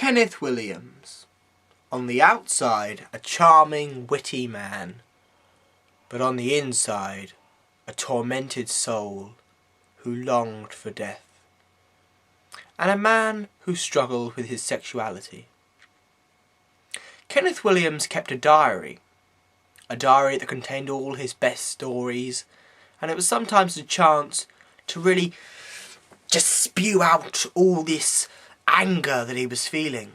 Kenneth Williams. On the outside, a charming, witty man, but on the inside, a tormented soul who longed for death, and a man who struggled with his sexuality. Kenneth Williams kept a diary that contained all his best stories, and it was sometimes a chance to really just spew out all this anger that he was feeling.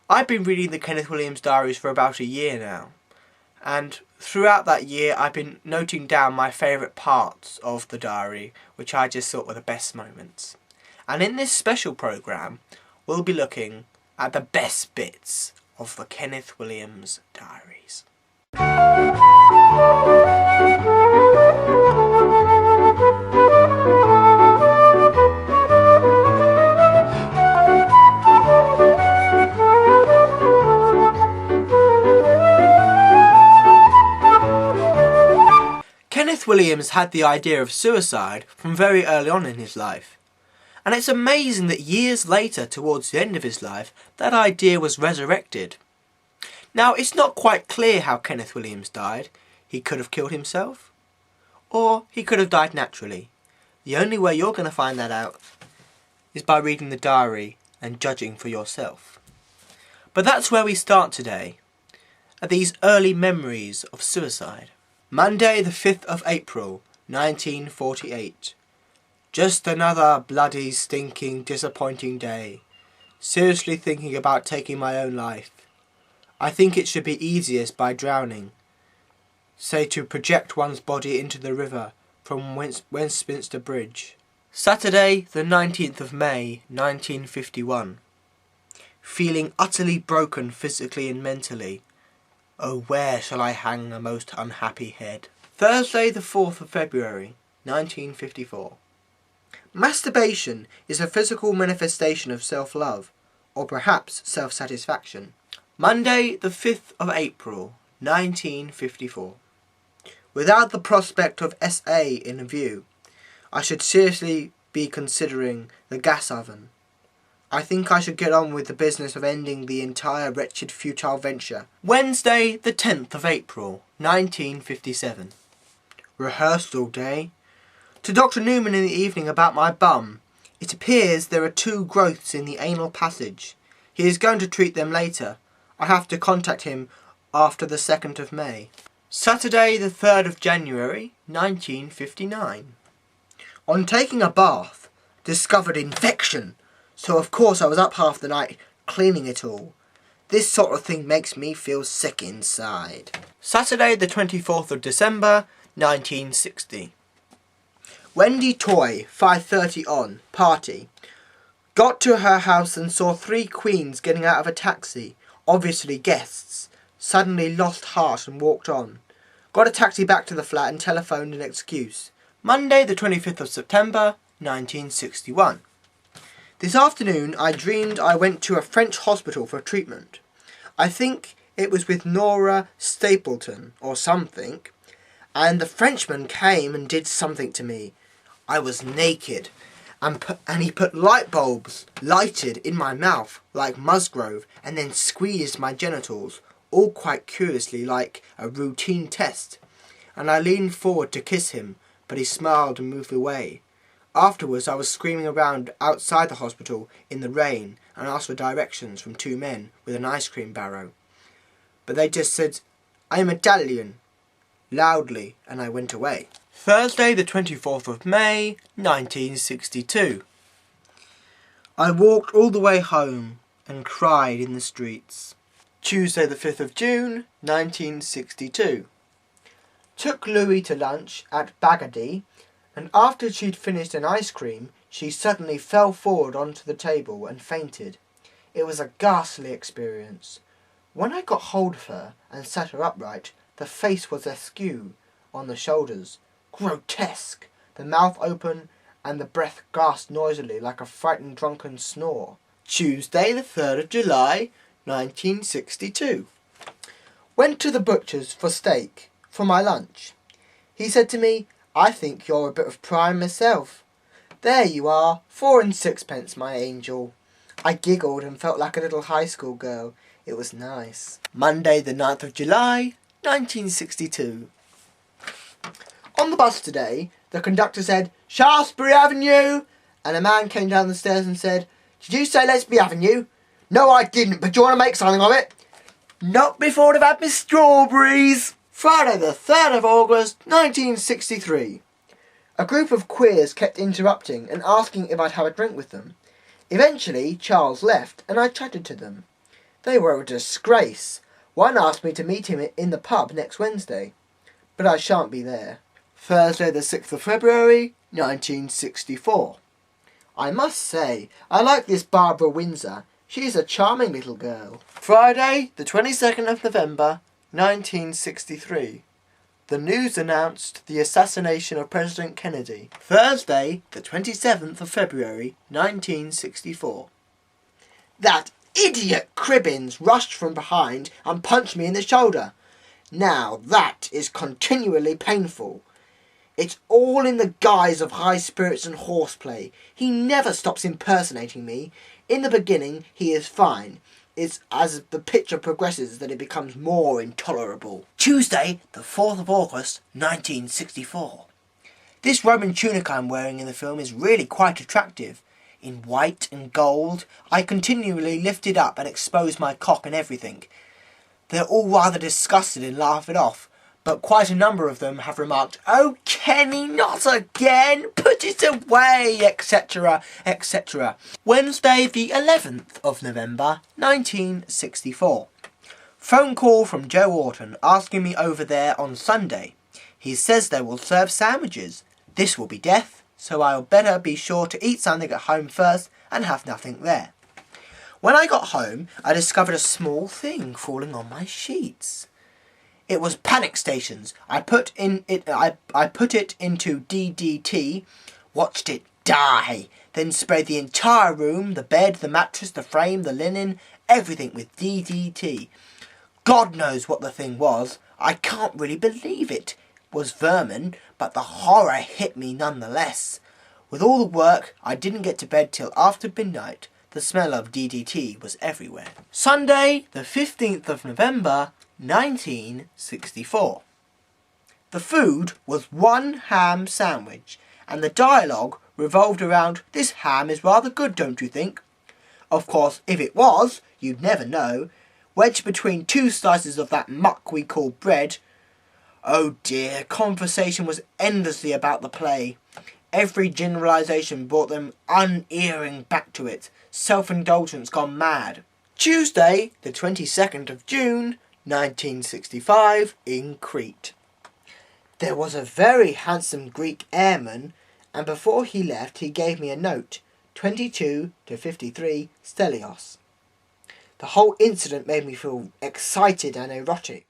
I've been reading the Kenneth Williams Diaries for about a year now, and throughout that year I've been noting down my favourite parts of the diary, which I just thought were the best moments. And in this special programme, we'll be looking at the best bits of the Kenneth Williams Diaries. Kenneth Williams had the idea of suicide from very early on in his life, and it's amazing that years later, towards the end of his life, that idea was resurrected. Now, it's not quite clear how Kenneth Williams died. He could have killed himself, or he could have died naturally. The only way you're going to find that out is by reading the diary and judging for yourself. But that's where we start today, at these early memories of suicide. Monday the 5th of April, 1948. Just another bloody, stinking, disappointing day. Seriously thinking about taking my own life. I think it should be easiest by drowning. Say to project one's body into the river from Westminster Bridge. Saturday the 19th of May, 1951. Feeling utterly broken physically and mentally. Oh, where shall I hang a most unhappy head? Thursday the 4th of February, 1954. Masturbation is a physical manifestation of self-love, or perhaps self-satisfaction. Monday the 5th of April, 1954. Without the prospect of SA in view, I should seriously be considering the gas oven. I think I should get on with the business of ending the entire wretched futile venture. Wednesday the 10th of April, 1957. Rehearsed all day. To Dr. Newman in the evening about my bum. It appears there are 2 growths in the anal passage. He is going to treat them later. I have to contact him after the 2nd of May. Saturday the 3rd of January, 1959. On taking a bath, discovered infection. So of course I was up half the night cleaning it all. This sort of thing makes me feel sick inside. Saturday the 24th of December, 1960. Wendy Toy, 5:30 on, party. Got to her house and saw 3 queens getting out of a taxi, obviously guests. Suddenly lost heart and walked on. Got a taxi back to the flat and telephoned an excuse. Monday the 25th of September, 1961. This afternoon I dreamed I went to a French hospital for treatment. I think it was with Nora Stapleton or something, and the Frenchman came and did something to me. I was naked, and he put light bulbs, lighted, in my mouth like Musgrove, and then squeezed my genitals, all quite curiously like a routine test, and I leaned forward to kiss him, but he smiled and moved away. Afterwards I was screaming around outside the hospital in the rain and asked for directions from 2 men with an ice cream barrow. But they just said, "I am Italian," loudly, and I went away. Thursday the 24th of May, 1962. I walked all the way home and cried in the streets. Tuesday the 5th of June, 1962. Took Louis to lunch at Bagadi, and after she'd finished an ice cream, she suddenly fell forward onto the table and fainted. It was a ghastly experience. When I got hold of her and sat her upright, the face was askew on the shoulders. Grotesque, the mouth open and the breath gasped noisily like a frightened drunken snore. Tuesday the 3rd of July, 1962. Went to the butcher's for steak for my lunch. He said to me, "I think you're a bit of prime myself." "There you are, 4 and 6pence, my angel." I giggled and felt like a little high school girl. It was nice. Monday the 9th of July, 1962. On the bus today, the conductor said, "Shaftesbury Avenue!" And a man came down the stairs and said, "Did you say Lesby Avenue?" "No, I didn't, but do you want to make something of it?" "Not before I've had my strawberries." Friday the 3rd of August, 1963. A group of queers kept interrupting and asking if I'd have a drink with them. Eventually, Charles left and I chatted to them. They were a disgrace. One asked me to meet him in the pub next Wednesday, but I shan't be there. Thursday the 6th of February, 1964. I must say, I like this Barbara Windsor. She's a charming little girl. Friday the 22nd of November, 1963. The news announced the assassination of President Kennedy. Thursday the 27th of February, 1964. That idiot Cribbins rushed from behind and punched me in the shoulder. Now that is continually painful. It's all in the guise of high spirits and horseplay. He never stops impersonating me. In the beginning he is fine. It's as the picture progresses that it becomes more intolerable. Tuesday, the 4th of August, 1964. This Roman tunic I'm wearing in the film is really quite attractive. In white and gold, I continually lift it up and expose my cock and everything. They're all rather disgusted and laugh it off, but quite a number of them have remarked, "Oh, Kenny, not again! Put it away!" etc., etc. Wednesday the 11th of November, 1964. Phone call from Joe Orton asking me over there on Sunday. He says they will serve sandwiches. This will be death, so I'll better be sure to eat something at home first and have nothing there. When I got home, I discovered a small thing falling on my sheets. It was panic stations. I put it into DDT, watched it die, then sprayed the entire room, the bed, the mattress, the frame, the linen, everything with DDT. God knows what the thing was. I can't really believe it was vermin, but the horror hit me nonetheless. With all the work, I didn't get to bed till after midnight. The smell of DDT was everywhere. Sunday, the 15th of November, 1964. The food was one ham sandwich, and the dialogue revolved around, "This ham is rather good, don't you think?" Of course, if it was, you'd never know. Wedged between two slices of that muck we call bread. Oh dear, conversation was endlessly about the play. Every generalisation brought them unerring back to it. Self-indulgence gone mad. Tuesday, the 22nd of June, 1965, in Crete. There was a very handsome Greek airman, and before he left he gave me a note, 22 to 53 Stelios. The whole incident made me feel excited and erotic.